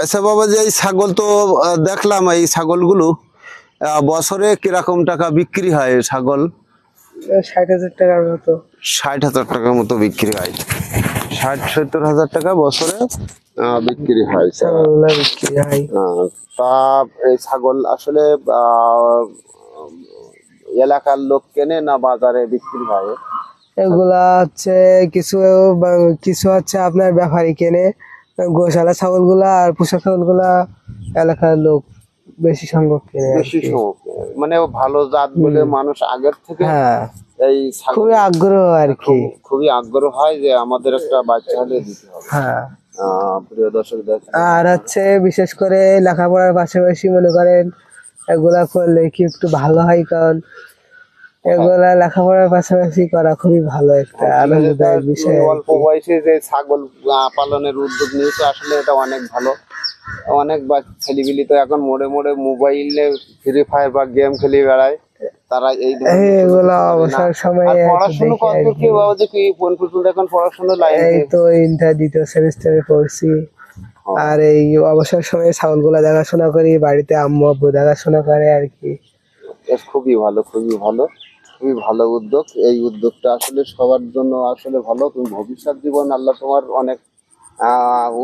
আচ্ছা বাবা, যে এই ছাগল তো দেখলাম, এই ছাগলগুলো বছরে কিরকম টাকা বিক্রি হয়? ছাগল 60,000 টাকার মতো। 60,000 টাকার মতো বিক্রি হয়। 60-70 হাজার টাকা বছরে বিক্রি হয়। ছাগলগুলা বিক্রি হয়। তা এই ছাগল আসলে এলাকার লোক কেনে না বাজারে বিক্রি হয়? এগুলা হচ্ছে কিছু কিছু হচ্ছে আপনার ব্যাপারী কেনে গোশালা ছাগলগুলা, আর পোষা ছাগলগুলা এলাকার লোক বেশি সংখ্যক কেনে। বেশি সংখ্যক মানে ভালো জাত বলে মানুষ আগের থেকে হ্যাঁ, এই খুবই আগ্রহ আর কি। খুবই আগ্রহ হয় যে আমাদের একটা বাচ্চা হলে দিতে হবে। হ্যাঁ, প্রিয় দর্শক আর হচ্ছে বিশেষ করে লেখাপড়ার পাশাপাশি মনে করেন এগুলা করলে কি একটু ভালো হয়, কারণ এগুলা লেখাপড়ার পাশাপাশি করা খুবই ভালো একটা আনন্দদায়ক বিষয়। অল্প বয়সে যে ছাগল পালনের উদ্যোগ নিয়েছে, আসলে এটা অনেক ভালো। অনেক ছেলেগুলি তো এখন মোড়ে মোড়ে মোবাইলে ফ্রি ফায়ার বা গেম খেলে বেড়ায়, তারা এই এগুলো অবসর সময়ে পড়াশোনা কত কি বাবা, যে কি কোন পর্যন্ত এখন পড়াশোনা লাইন? এই তো ইন্টার দ্বিতীয় সেমিস্টারে পড়ছি। আর এই অবসর সময়ে ছাগলগুলা দেখাশোনা করি, বাড়িতে আম্মু আব্বু দেখাশোনা করে আর কি। খুবই ভালো, খুবই ভালো, খুবই ভালো উদ্যোগ। এই উদ্যোগটা আসলে সবার জন্য আসলে ভালো। তুমি ভবিষ্যৎ জীবন আল্লাহ তোমার অনেক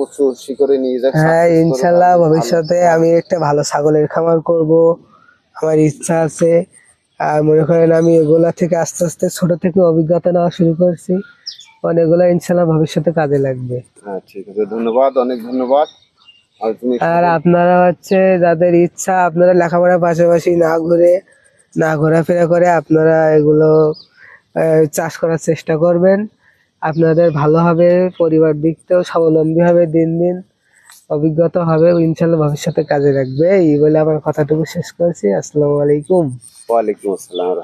উঁচু শিখরে নিয়ে যাক। হ্যাঁ, ইনশাল্লাহ ভবিষ্যতে আমি একটা ভালো ছাগলের খামার করব, আমার ইচ্ছা আছে। আর মনে করেন আমি এগুলা থেকে আস্তে আস্তে ছোট থেকে অভিজ্ঞতা নেওয়া শুরু করছি, অনেকগুলো ইনশাল্লাহ ভবিষ্যতে কাজে লাগবে। হ্যাঁ, ঠিক আছে, ধন্যবাদ, অনেক ধন্যবাদ। আর আপনারা হচ্ছে যাদের ইচ্ছা, আপনারা লেখাপড়ার পাশাপাশি না ঘোরাফেরা করে আপনারা এগুলো চাষ করার চেষ্টা করবেন। আপনাদের ভালো হবে, পরিবার দিক থেকেও স্বাবলম্বী হবে, দিন দিন অভিজ্ঞতা হবে, ইনশাল্লাহ ভবিষ্যতে কাজে লাগবে। এই বলে আমার কথাটুকু শেষ করছি। আসসালামু আলাইকুম। ওয়ালাইকুম আসসালাম।